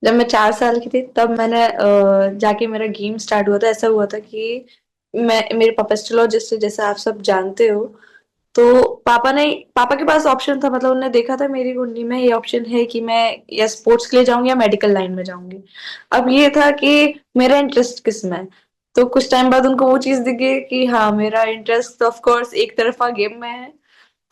जब मैं 4 साल की थी तब मैंने जाके मेरा गेम स्टार्ट हुआ था। ऐसा हुआ था कि मैं मेरे पापा एस्ट्रोलॉजिस्ट, जैसे आप सब जानते हो। तो पापा के पास ऑप्शन था, मतलब उन्होंने देखा था मेरी कुंडली में ये ऑप्शन है कि मैं या स्पोर्ट्स के लिए जाऊंगी या मेडिकल लाइन में जाऊंगी। अब ये था कि मेरा इंटरेस्ट किस में है। तो कुछ टाइम बाद उनको वो चीज दिख गई कि हाँ, मेरा इंटरेस्ट ऑफ कोर्स एक तरफा गेम में है।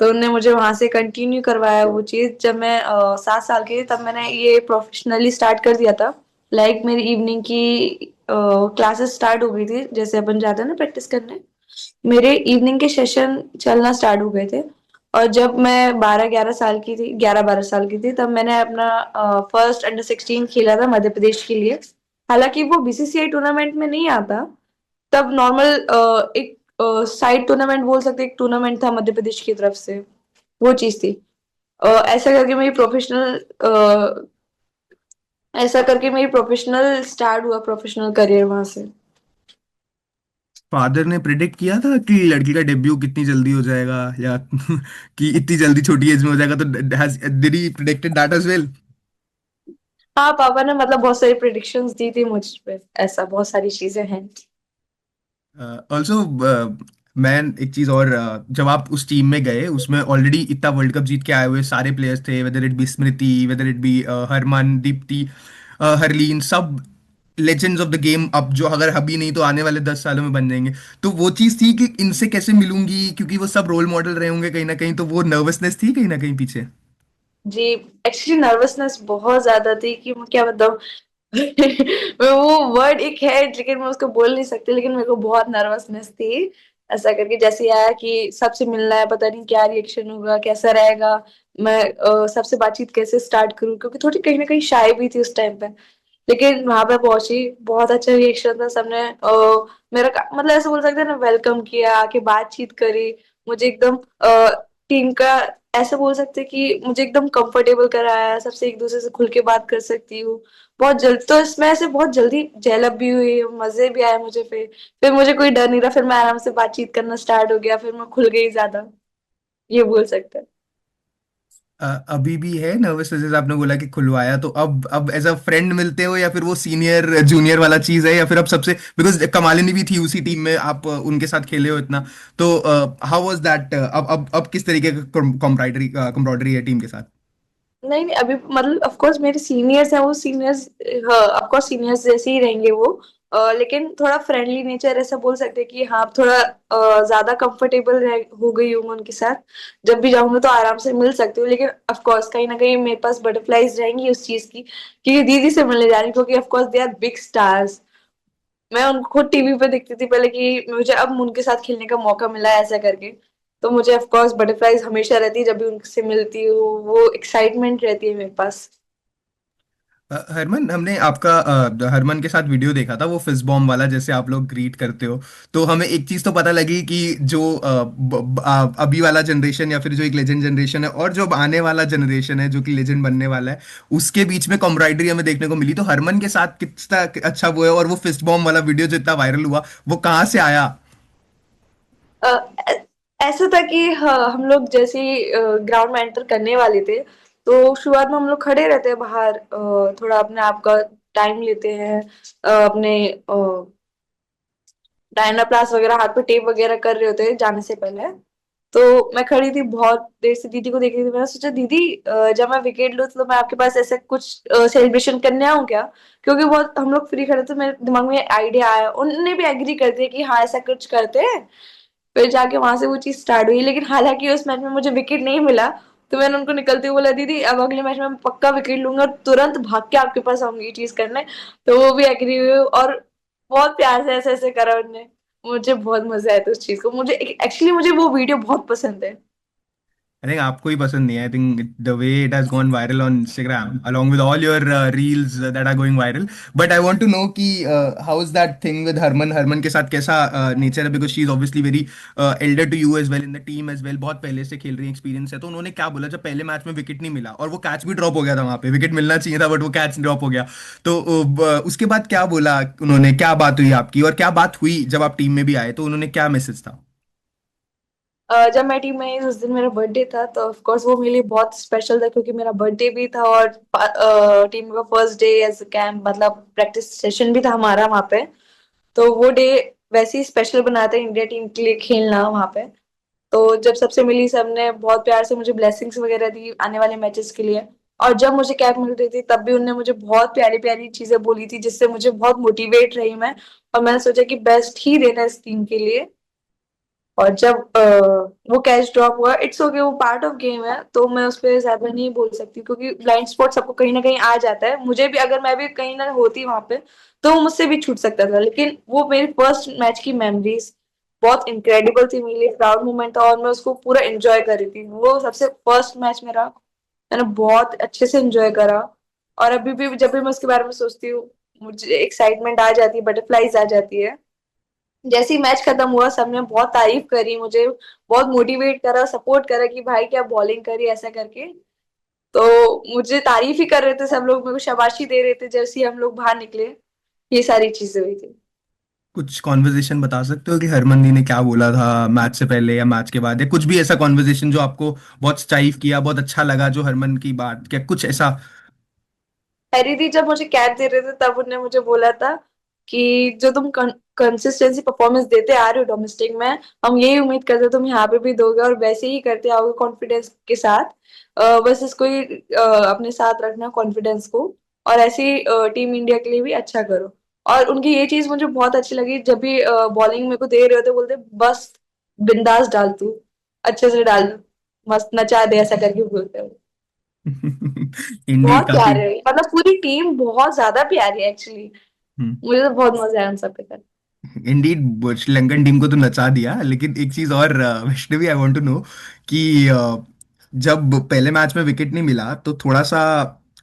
तो उनने मुझे वहां से कंटिन्यू करवाया वो चीज। जब मैं 7 साल की थी तब मैंने ये प्रोफेशनली स्टार्ट कर दिया था। लाइक मेरी इवनिंग की क्लासेस स्टार्ट हो गई थी, जैसे अपन जाते हैं ना प्रैक्टिस करने। मेरे इवनिंग के सेशन चलना स्टार्ट हो गए थे। और जब मैं 12-11 साल की थी, 11-12 साल की थी, तब मैंने अपना फर्स्ट अंडर 16 खेला था मध्य प्रदेश के लिए। हालांकि वो बीसीसीआई टूर्नामेंट में नहीं आता। तब नॉर्मल एक साइड टूर्नामेंट बोल सकते, एक टूर्नामेंट था मध्य प्रदेश की तरफ से। वो चीज थी। ऐसा करके मेरी ऐसा करके मेरी प्रोफेशनल स्टार्ट हुआ, प्रोफेशनल करियर वहां से। फादर ने प्रिडिक्ट किया था कि लड़की का डेब्यू कितनी जल्दी हो जाएगा, या कि इतनी जल्दी छोटी एज में हो जाएगा, तो did he predicted that as well? हाँ, पापा ने मतलब बहुत सारी प्रिडिक्शंस दी थी मुझ पे। ऐसा बहुत सारी चीजें हैं। ऑल्सो मैं एक चीज और, जब आप उस टीम में गए, उसमें ऑलरेडी इतना वर्ल्ड कप जीत के आए हुए सारे प्लेयर्स थे, whether it be Smriti, whether it be Harman, Deepti, Harleen, सब लेजेंड्स ऑफ द गेम, अब जो अगर अभी नहीं तो आने वाले 10 सालों में बन जाएंगे। तो वो चीज थी कि इनसे कैसे मिलूंगी, क्योंकि वो सब रोल मॉडल रहे होंगे कहीं ना कहीं, तो वो नर्वसनेस थी कहीं ना कहीं पीछे। जी। एक्चुअली नर्वसनेस बहुत ज्यादा थी कि मैं क्या बताऊं। मैं वो वर्ड एक है लेकिन मैं उसको बोल नहीं सकती, लेकिन मेरे को बहुत नर्वसनेस थी। ऐसा करके जैसे आया कि सबसे मिलना है, पता नहीं क्या रिएक्शन होगा, कैसा रहेगा। मैं सबसे बातचीत कैसे स्टार्ट करूं, क्योंकि थोड़ी कहीं ना कहीं शाय भी थी उस टाइम पे। लेकिन वहां पे पहुंची, बहुत अच्छा रिएक्शन था सबने। मतलब ऐसे बोल सकते हैं ना, वेलकम किया, आके बातचीत करी। मुझे एकदम टीम का, ऐसे बोल सकते हैं कि मुझे एकदम कंफर्टेबल कराया, सबसे एक दूसरे से खुल के बात कर सकती हूँ। बहुत जल्द तो इसमें ऐसे बहुत जल्दी जेलअप भी हुई, मजे भी आए मुझे। फिर मुझे कोई डर नहीं रहा, फिर मैं आराम से बातचीत करना स्टार्ट हो गया, फिर मैं खुल गई ज्यादा। ये बोल सकते हैं। अभी भी है नर्वसनेस? जैसे आपने बोला कि खुलवाया, तो अब एज अ फ्रेंड मिलते हो, या फिर वो सीनियर जूनियर वाला चीज है, या फिर अब सबसे, बिकॉज कमालिनी भी थी उसी टीम में, आप उनके साथ खेले हो इतना, तो हाउ वाज दैट? अब किस तरीके का कम्प्राइडरी है टीम के साथ? नहीं नहीं, अभी मतलब ऑफ कोर्स मेरे सीनियर्स हैं, वो सीनियर्स, हाँ ऑफ कोर्स सीनियर्स जैसे ही रहेंगे वो। लेकिन थोड़ा फ्रेंडली नेचर, ऐसा बोल सकते हैं कि हाँ थोड़ा ज्यादा कंफर्टेबल हो गई हूँ उनके साथ। जब भी जाऊंगी तो आराम से मिल सकती हूँ, लेकिन ऑफ कोर्स कहीं ना कहीं मेरे पास बटरफ्लाईज रहेंगी उस चीज की, क्योंकि दीदी से मिलने जा रही हूँ, क्योंकि of course they are big stars. मैं उनको खुद टीवी पे देखती थी पहले, कि मुझे अब उनके साथ खेलने का मौका मिला है ऐसा करके। तो मुझे ऑफ कोर्स बटरफ्लाईज हमेशा रहती है, जब भी उनसे मिलती हूँ वो एक्साइटमेंट रहती है मेरे पास। हरमन, हमने आपका हरमन के साथ वीडियो देखा था, वो फिस्ट बॉम्ब वाला, जैसे आप लोग ग्रीट करते हो। तो हमें एक चीज तो पता लगी कि जो अभी वाला जनरेशन, या फिर जो एक लेजेंड जनरेशन है, और जो अब आने वाला जनरेशन है जो कि लेजेंड बनने वाला है, उसके बीच में कॉम्राइडरी हमें देखने को मिली। तो हरमन के साथ कितना अच्छा वो है, और वो फिस्ट बॉम्ब वाला वीडियो जो इतना वायरल हुआ, वो कहाँ से आया? अ, ऐसा था कि हाँ, हम लोग जैसे ही ग्राउंड में एंटर करने वाले थे, तो शुरुआत में हम लोग खड़े रहते हैं बाहर, थोड़ा अपने आप का टाइम लेते हैं। अपने डायना प्लास वगैरह हाथ पे टेप वगैरह कर रहे होते हैं जाने से पहले। तो मैं खड़ी थी बहुत देर से, दीदी को देख रही थी। मैंने सोचा दीदी, जब मैं विकेट लूँ तो मैं आपके पास ऐसे कुछ सेलिब्रेशन करने आऊँ क्या, क्योंकि बहुत हम लोग फ्री खड़े थे। मेरे दिमाग में आइडिया आया, उन्होंने भी एग्री कर दिया कि हाँ ऐसा कुछ करते हैं। फिर जाके वहां से वो चीज स्टार्ट हुई, लेकिन हालांकि उस मैच में मुझे विकेट नहीं मिला। तो मैंने उनको निकलते हुए बोला, दीदी अब अगले मैच में मैं पक्का विकेट लूंगा और तुरंत भाग के आपके पास आऊंगी ये चीज करने। तो वो भी एग्री हुए, और बहुत प्यार से ऐसे ऐसे करा उनने। मुझे बहुत मजा आया था उस चीज को। मुझे एक्चुअली मुझे वो वीडियो बहुत पसंद है। आई थिंक आपको ही पसंद नहीं है। I think the way it has gone viral on Instagram along with all your reels that are going viral. But I want to know कि how is that thing with Harman के साथ कैसा nature है, because she is obviously very elder to you as well, in the team as well, बहुत पहले से खेल रही एक्सपीरियंस है। तो उन्होंने क्या बोला जब पहले मैच में विकेट नहीं मिला, और वो कैच भी ड्रॉप हो गया था, वहां पे विकेट मिलना चाहिए था बट वो कैच ड्रॉप हो गया, तो उसके बाद क्या बोला उन्होंने, क्या बात हुई आपकी, और क्या बात हुई जब आप टीम में भी आए, तो उन्होंने क्या मैसेज था? जब मैं टीम में आई उस दिन मेरा बर्थडे था, तो ऑफ कोर्स वो मेरे लिए बहुत स्पेशल था, क्योंकि मेरा बर्थडे भी था और टीम का फर्स्ट डे एज कैंप, मतलब प्रैक्टिस सेशन भी था हमारा वहाँ पे। तो वो डे वैसे ही स्पेशल बनाते हैं इंडिया टीम के लिए खेलना वहाँ पे। तो जब सबसे मिली, सबने बहुत प्यार से मुझे ब्लेसिंग्स वगैरह दी आने वाले मैचेस के लिए। और जब मुझे कैप मिल रही थी तब भी उनने मुझे बहुत प्यारी प्यारी चीजें बोली थी, जिससे मुझे बहुत मोटिवेट रही मैं। और मैंने सोचा कि बेस्ट ही देना है इस टीम के लिए। और जब वो कैच ड्रॉप हुआ, इट्स ओके, वो पार्ट ऑफ गेम है, तो मैं उस पर ज्यादा नहीं बोल सकती, क्योंकि ब्लाइंड स्पॉट सबको कहीं ना कहीं आ जाता है। मुझे भी, अगर मैं भी कहीं ना होती वहां पे, तो मुझसे भी छूट सकता था। लेकिन वो मेरी फर्स्ट मैच की मेमोरीज बहुत इनक्रेडिबल थी मेरे लिए, प्राउड मोमेंट था, और मैं उसको पूरा एंजॉय कर रही थी। वो सबसे फर्स्ट मैच मेरा, मैंने बहुत अच्छे से एंजॉय करा। और अभी भी जब भी मैं उसके बारे में सोचती हूँ, मुझे एक्साइटमेंट आ जाती है, बटरफ्लाईज आ जाती है। जैसे ही मैच खत्म हुआ, सबने बहुत तारीफ करी मुझे, बहुत मोटिवेट करा, सपोर्ट करा कि भाई क्या बॉलिंग करी, ऐसा करके। तो मुझे तारीफ ही कर रहे थे सब लोग, मेरे को शाबाशी दे रहे थे जैसे ही हम लोग बाहर निकले। ये सारी चीजें हुई थी। कुछ कॉन्वर्जेशन बता सकते हो कि हरमनदी ने क्या बोला था मैच से पहले या मैच के बाद, या कुछ भी ऐसा कॉन्वर्जेशन जो आपको बहुत स्टाइव किया, बहुत अच्छा लगा, जो हरमन की बात, क्या कुछ ऐसा? हैरी दी जब मुझे कैच दे रहे थे, तब उन्होंने मुझे बोला था कि जो तुम कंसिस्टेंसी परफॉर्मेंस देते आ रहे हो डोमेस्टिक में, हम यही उम्मीद करते हो तुम यहाँ पे भी दोगे, और वैसे ही करते आओगे कॉन्फिडेंस के साथ। बस इसको ही अपने साथ रखना, कॉन्फिडेंस को। और ऐसे ही टीम इंडिया के लिए भी अच्छा करो। और उनकी ये चीज मुझे बहुत अच्छी लगी, जब भी बॉलिंग मेरे को दे रहे होते, बोलते बस बिंदास डाल तू, अच्छे से डाल, मस्त नचा दे, ऐसा करके बोलते हैं। इंडीड बहुत काफी। प्यारे है, मतलब पूरी टीम बहुत ज्यादा प्यारी है एक्चुअली। मुझे तो बहुत मजा आया उन सब के साथ। इंडीड श्रीलंकन टीम को तो नचा दिया, लेकिन एक चीज और Vaishnavi, I want to know कि जब पहले मैच में विकेट नहीं मिला तो थोड़ा सा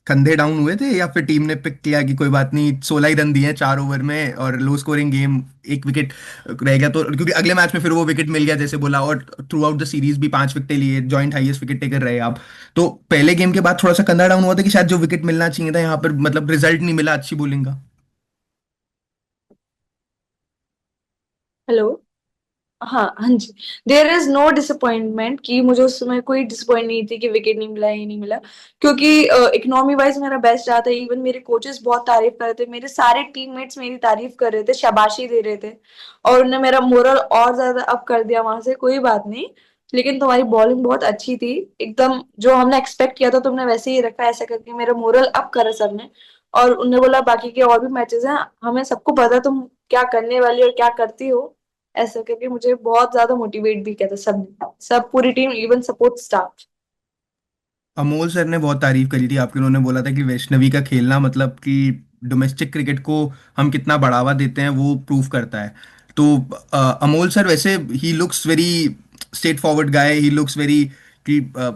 कंधे डाउन हुए थे, या फिर टीम ने पिक किया कि कोई बात नहीं, 16 ही रन दिए हैं 4 ओवर में और लो स्कोरिंग गेम, एक विकेट रह गया तो, क्योंकि अगले मैच में फिर वो विकेट मिल गया जैसे बोला, और थ्रू आउट द सीरीज भी 5 विकेट लिए, जॉइंट हाईएस्ट विकेट टेकर रहे आप। तो पहले गेम के बाद थोड़ा सा कंधा डाउन हुआ था कि शायद जो विकेट मिलना चाहिए था यहाँ पर, मतलब रिजल्ट नहीं मिला अच्छी बॉलिंग का। हेलो। हाँ हाँ जी। देयर इज नो डिसअपॉइंटमेंट, कि मुझे उस समय कोई डिसअपॉइंट नहीं थी कि विकेट नहीं मिला, ये नहीं मिला। क्योंकि इकोनॉमी वाइज मेरा बेस्ट रहा था। इवन मेरे कोचेस बहुत तारीफ कर रहे थे, मेरे सारे टीममेट्स मेरी तारीफ कर रहे थे, शाबाशी दे रहे थे। और उन्होंने मेरा मोरल और ज्यादा अप कर दिया वहां से, कोई बात नहीं, लेकिन तुम्हारी बॉलिंग बहुत अच्छी थी, एकदम जो हमने एक्सपेक्ट किया था तुमने वैसे ही रखा, ऐसा करके मेरा मोरल अप करा सबने। और उन्होंने बोला बाकी के और भी मैचेस हैं, हमें सबको पता है तुम क्या करने वाली और क्या करती हो, ऐसा करके मुझे बहुत ज्यादा मोटिवेट भी किया था सबने, सब पूरी team, even support staff. Amol sir ने बहुत तारीफ करी थी आपकी, उन्होंने बोला था कि वैष्णवी का खेलना मतलब कि डोमेस्टिक क्रिकेट को हम कितना बढ़ावा देते हैं वो प्रूव करता है। तो अमोल सर वैसे ही looks very straightforward guy, he looks very कि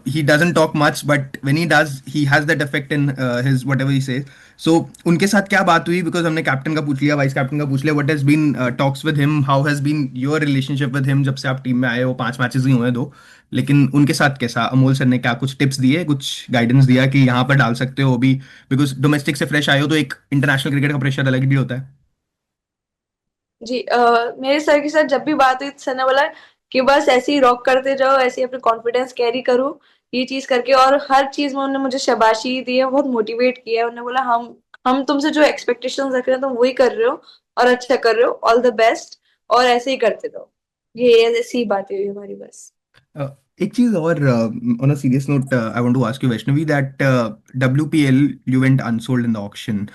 he doesn't talk much, but when he does he has that effect in his whatever he says. So उनके साथ क्या बात हुई, बिकॉज हमने कैप्टन का पूछ लिया, वाइस कैप्टन का पूछ लिया, what has been talks with him, how has been your relationship with him जब से आप टीम में आए हो, 5 मैचेस ही हुए हैं दो, लेकिन उनके साथ कैसा, अमोल सर ने क्या कुछ टिप्स दिए, कुछ गाइडेंस दिया कि यहाँ पर डाल सकते हो अभी, बिकॉज डोमेस्टिक से फ्रेश आए हो तो एक इंटरनेशनल क्रिकेट का प्रेशर अलग भी होता है। जी, मेरे सर के साथ जब भी बात हुई तो सर ने बोला कि बस ऐसे ही रॉक करते जाओ, ऐसे ही अपने कॉन्फिडेंस कैरी करो, ये चीज करके। और हर चीज में उन्होंने मुझे शाबाशी दी है, बहुत मोटिवेट किया है। उन्होंने बोला हम तुमसे जो एक्सपेक्टेशंस रख रहे हैं तुम वही कर रहे हो, और अच्छा कर रहे हो, ऑल द बेस्ट, और ऐसे ही करते रहो। ये ऐसी बातें हुई हमारी बस। एक चीज और, on a serious note, I want to ask you Vaishnavi that WPL you went unsold in the auction,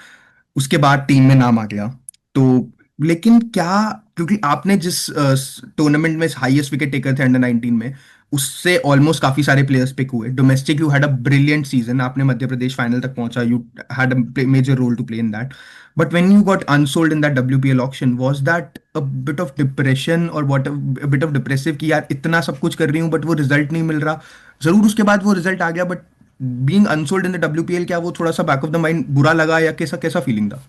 उसके बाद टीम में नाम आ गया, तो लेकिन क्या, क्योंकि आपने जिस टूर्नामेंट में हाईएस्ट विकेट टेकर थे अंडर 19 में, उससे ऑलमोस्ट काफी सारे प्लेयर्स पिक हुए domestic, you had a brilliant season, आपने मध्य प्रदेश फाइनल तक पहुंचा, you had a major role to play in that, but when you got unsold in that WPL auction, was that a bit of depression और what a bit of depressive कि यार इतना सब कुछ कर रही हूँ बट वो रिजल्ट नहीं मिल रहा? जरूर उसके बाद वो रिजल्ट आ गया, but being unsold in the WPL, क्या वो थोड़ा सा बैक ऑफ द माइंड बुरा लगा, या कैसा कैसा फीलिंग था?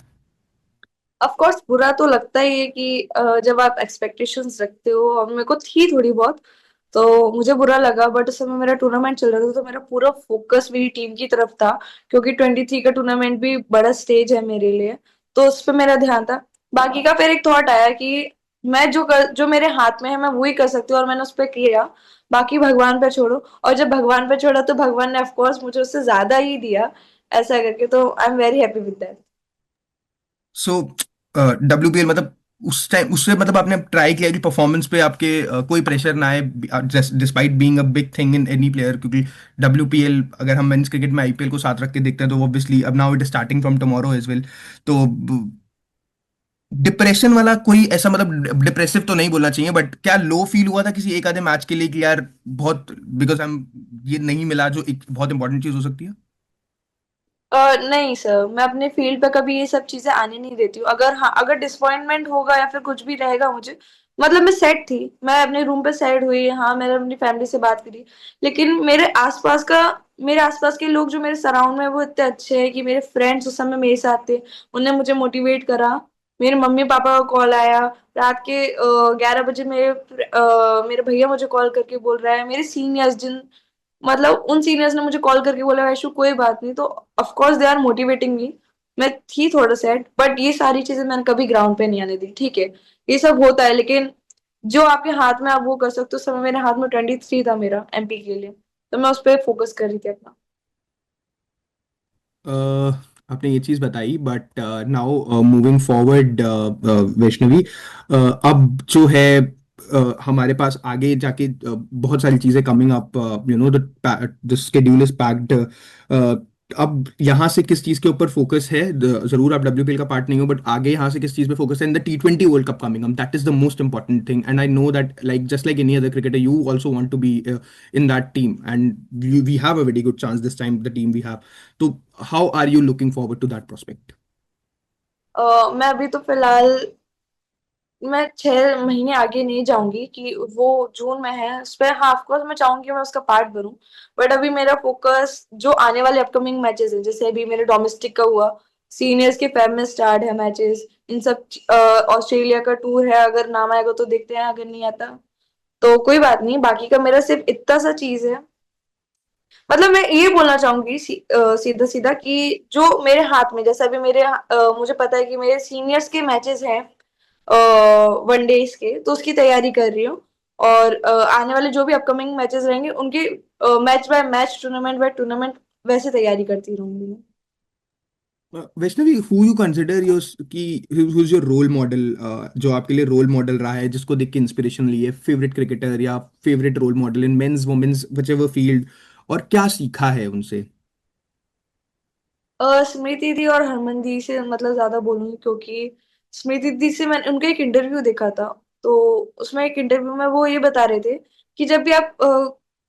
ऑफ कोर्स बुरा तो लगता ही है कि जब आप एक्सपेक्टेशंस रखते हो, और मेरे को थी थोड़ी बहुत, तो मुझे बुरा लगा। बट उस समय मेरा टूर्नामेंट चल रहा था, तो मेरा पूरा फोकस मेरी टीम की तरफ था, क्योंकि 23 का टूर्नामेंट भी बड़ा स्टेज है मेरे लिए, तो उस पर मेरा ध्यान था। बाकी का फिर एक थॉट आया कि जो मेरे हाथ में है मैं वही कर सकती हूँ और मैंने उस पर किया। बाकी भगवान पे छोड़ो। और जब भगवान पे छोड़ा तो भगवान ने ऑफ कोर्स मुझे उससे ज्यादा ही दिया, ऐसा करके, तो आई am very happy with that. So WPL मतलब उस टाइम उससे मतलब आपने ट्राई किया कि परफॉर्मेंस पे आपके कोई प्रेशर ना आए, despite being a big thing in any player, क्योंकि WPL अगर हम मेंस क्रिकेट में IPL को साथ रख के देखते हैं तो ऑब्वियसली अब now it is starting from tomorrow as well. तो डिप्रेशन वाला कोई ऐसा मतलब डिप्रेसिव तो नहीं बोलना चाहिए, बट क्या लो फील हुआ था किसी एक आधे मैच के लिए कि यार बहुत बिकॉज हम ये नहीं मिला जो एक बहुत इंपॉर्टेंट चीज हो सकती है? नहीं सर, मैं अपने फील्ड पे कभी ये सब चीजें आने नहीं देती हूँ। अगर हाँ, अगर डिसअपॉइंटमेंट होगा या फिर कुछ भी रहेगा मुझे, मतलब मैं सेट थी, मैं अपने रूम पे सेट हुई, हाँ मैंने अपनी फैमिली से बात करी, लेकिन मेरे आसपास के लोग जो मेरे सराउंड में, वो इतने अच्छे हैं कि मेरे फ्रेंड्स उस समय मेरे साथ थे, उन्होंने मुझे मोटिवेट करा। मेरे मम्मी पापा का कॉल आया रात के 11 बजे, मेरे भैया मुझे कॉल करके बोल रहा है, मेरे सीनियर्स जिन, मतलब उन सीनियर्स ने मुझे कॉल करके बोला वैशु कोई बात नहीं, तो of course they are motivating me. मैं थी थोड़ा सैड, बट ये सारी चीजें मैंने कभी ग्राउंड पे नहीं आने दी, ठीक है, ये सब होता है, लेकिन जो आपके हाथ में आप वो कर सकते हो। उस समय मेरे हाथ में 23 था मेरा MP के लिए, तो मैं उस पर फोकस कर रही थी अपना। अ, आपने ये चीज़ बताई, but now moving forward Vaishnavi, अब जो है हमारे पास आगे जाके बहुत सारी चीज़ें coming up, you know the schedule is packed. अब यहाँ से किस चीज़ के ऊपर फोकस है? जरूर आप WPL का पार्ट नहीं हो, बट आगे यहाँ से किस चीज़ पे फोकस है? In the T20 world cup coming up, that is the most important thing, and I know that like just like any other cricketer you also want to be in that team, and we have a very good chance this time, the team we have. So how are you looking forward to that prospect? मैं अभी तो फिलहाल, मैं 6 महीने आगे नहीं जाऊंगी कि वो जून में है उस पर, हाँ ऑफकोर्स मैं चाहूंगी मैं उसका पार्ट बनूं, बट अभी मेरा फोकस जो आने वाले अपकमिंग मैचेस हैं, जैसे अभी मेरे डोमेस्टिक का हुआ, सीनियर्स के फेब में स्टार्ट है मैचेस, इन सब, ऑस्ट्रेलिया का टूर है, अगर नाम आएगा तो देखते हैं, अगर नहीं आता तो कोई बात नहीं, बाकी का मेरा सिर्फ इतना सा चीज है। मतलब मैं ये बोलना चाहूंगी सीधा सीधा कि जो मेरे हाथ में, जैसे अभी मुझे पता है कि मेरे सीनियर्स के मैचेस हैं वनडेज के, तो उसकी तैयारी कर रही हूँ। और आने वाले जो भी अपकमिंग मैचेस रहेंगे उनकी match by match, tournament by tournament वैसे तैयारी करती रहूंगी मैं। Vaishnavi, who you consider your कि who's your role model, जो आपके लिए रोल मॉडल रहा है, जिसको देख के इंस्पिरेशन ली है, फेवरेट क्रिकेटर या favourite role model in men's women's whichever field, और क्या सीखा है उनसे? स्मृति दी और हरमन दी से मतलब ज्यादा बोलूंगी, क्योंकि स्मृति दी से मैंने उनका एक इंटरव्यू देखा था, तो उसमें एक इंटरव्यू में वो ये बता रहे थे कि जब भी आप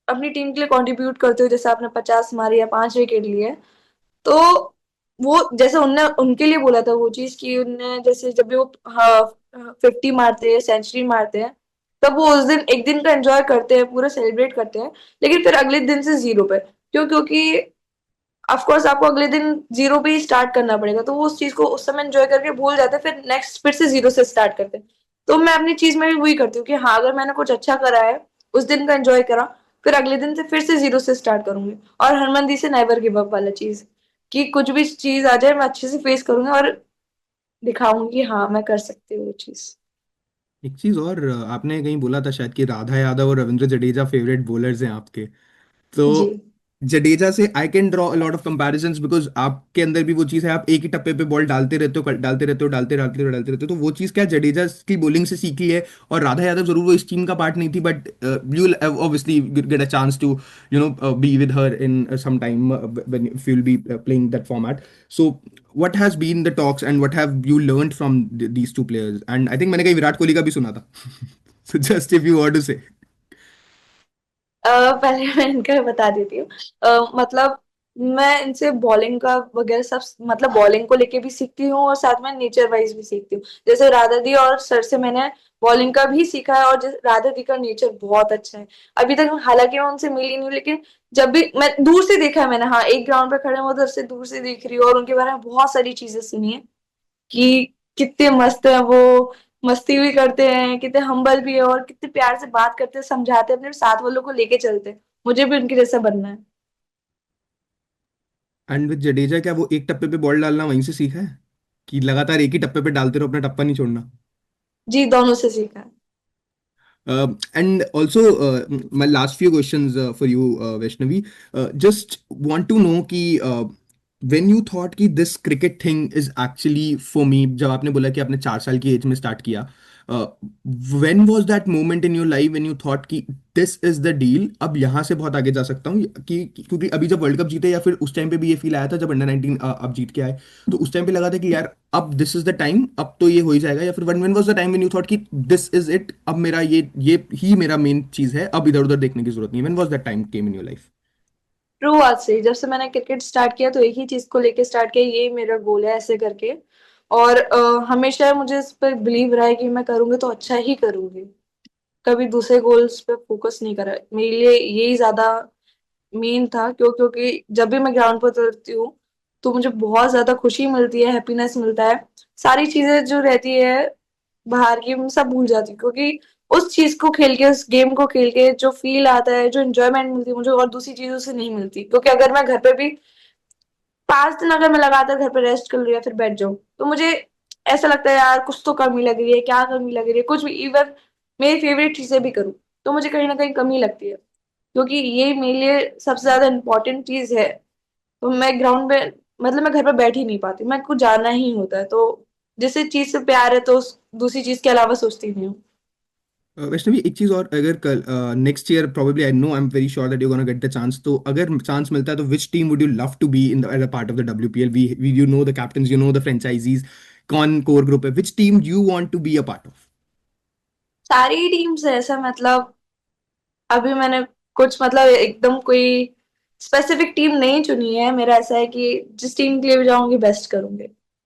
अपनी टीम के लिए कंट्रीब्यूट करते हो, जैसे आपने 50 मारे या 5 विकेट लिए, तो वो जैसे उनने उनके लिए बोला था वो चीज कि उनने जैसे जब भी वो 50 मारते हैं, सेंचुरी मारते हैं, तब वो उस दिन एक दिन का एंजॉय करते हैं, पूरा सेलिब्रेट करते हैं, लेकिन फिर अगले दिन से जीरो पे। क्योंकि ऑफ कोर्स आपको अगले दिन जीरो पे ही स्टार्ट करना पड़ेगा, तो वो उस चीज को उस समय एंजॉय करके भूल जाते हैं, फिर नेक्स्ट फिर से जीरो से स्टार्ट करते हैं। तो मैं अपनी चीज में भी वही करती हूँ कि हाँ, अगर मैंने कुछ अच्छा करा है, उस दिन का एंजॉय करा, फिर अगले दिन से फिर से जीरो से स्टार्ट करूंगी। और हरमन से नेवर गिव अप वाला चीज, कि कुछ भी चीज आ जाए मैं अच्छे से फेस करूंगी और दिखाऊंगी हाँ मैं कर सकती हूँ वो चीज। एक चीज और, आपने कहीं बोला था शायद कि राधा यादव और रविंद्र जडेजा फेवरेट बॉलर्स हैं आपके। तो जी। जडेजा से I can draw a lot of comparisons, because आपके अंदर भी वो चीज़ है, आप एक ही टप्पे पे बॉल डालते रहते हो, डालते रहते हो, डालते रहते हो, तो वो चीज़ क्या जडेजा की बॉलिंग से सीखी है? और राधा यादव जरूर वो इस टीम का पार्ट नहीं थी, but you obviously get a chance to be with her in some time when if you will be playing that format. So what has been the talks and what have you learned from these two players? And I think मैंने कहीं विराट कोहली का भी सुना था। So just if you want to say. पहले मैं इनका बता देती हूँ। मतलब मैं इनसे बॉलिंग का वगैरह सब, मतलब बॉलिंग को लेके भी सीखती हूँ और साथ में नेचर वाइज भी सीखती हूँ। जैसे राधा दी और सर से मैंने बॉलिंग का भी सीखा है, और राधा दी का नेचर बहुत अच्छा है। अभी तक हालांकि मैं उनसे मिली नहीं, लेकिन जब भी मैं दूर से देखा है मैंने, हाँ एक ग्राउंड पे खड़े हैं, उधर से दूर से देख रही हूँ, और उनके बारे में बहुत सारी चीजें सुनी है कि कितने मस्त है वो, मस्ती भी करते हैं, कितने हम्बल भी है, और कितने प्यार से बात करते हैं, समझाते हैं, अपने साथ वालों को लेके चलते हैं। मुझे भी उनके जैसा बनना है। एंड विद जडेजा, क्या वो एक टप्पे पे बॉल डालना वहीं से सीखा है कि लगातार एक ही टप्पे पे डालते रहो, अपना टप्पा नहीं छोड़ना? जी, दोनों से सीखा है। And also, my last few questions for you, Vaishnavi. Just want to know कि when you thought कि this cricket thing is actually for me, जब आपने बोला कि आपने 4 साल की एज में स्टार्ट किया, uh, when was that moment in your life when you thought कि this is the deal, अब यहाँ से बहुत आगे जा सकता हूँ, क्योंकि अभी जब वर्ल्ड कप जीते या फिर उस टाइम पे भी ये फील आया था जब अंडर 19 अब जीत के आए, तो उस टाइम पे लगा था कि यार अब दिस इज द टाइम, अब तो ये हो ही जाएगा, या फिर when was the time when you thought कि दिस इज इट, अब मेरा ये ही मेरा मेन चीज है, अब इधर उधर देखने की जरूरत नहीं है, when was that time came in your life? शुरुआत से ही, जब से मैंने क्रिकेट स्टार्ट किया तो एक ही चीज को लेके स्टार्ट किया, ये मेरा गोल है ऐसे करके। और हमेशा मुझे इस पर बिलीव रहा है कि मैं करूंगी तो अच्छा ही करूंगी, कभी दूसरे गोल्स पे फोकस नहीं करा। मेरे लिए यही ज्यादा मेन था, क्योंकि जब भी मैं ग्राउंड पर उतरती हूँ तो मुझे बहुत ज्यादा खुशी मिलती है, हैप्पीनेस मिलता है। सारी चीजें जो रहती है बाहर की मैं सब भूल जाती हूँ, क्योंकि उस चीज को खेल के, उस गेम को खेल के जो फील आता है, जो इंजॉयमेंट मिलती है मुझे, और दूसरी चीजों से नहीं मिलती। क्योंकि अगर मैं घर पे भी 5 दिन अगर मैं लगातार घर पे रेस्ट कर लूँ या फिर बैठ जाऊँ, तो मुझे ऐसा लगता है यार कुछ तो कमी लग रही है, क्या कमी लग रही है, कुछ भी, इवन मेरी फेवरेट चीजें भी करूँ तो मुझे कहीं ना कहीं कमी लगती है। क्योंकि ये मेरे लिए सबसे ज्यादा इम्पोर्टेंट चीज है। तो मैं ग्राउंड पे, मतलब मैं घर पे बैठ ही नहीं पाती, मैं कुछ जाना ही होता है। तो जिस चीज से प्यार है तो दूसरी चीज के अलावा सोचती नहीं हूँ। वैष्णवी, एक चीज और, अगर कल next year probably, I know, I am very sure that you gonna get the chance, तो अगर चांस मिलता है तो which team would you love to be in the as a part of the WPL? We you know the captains, you know the franchises, कौन core group है, which team you want to be a part of? सारी team से ऐसा, मतलब अभी मैंने कुछ, मतलब एकदम कोई स्पेसिफिक टीम नहीं चुनी है। मेरा ऐसा है कि जिस टीम के लिए भी जाऊंगी बेस्ट करूंगी।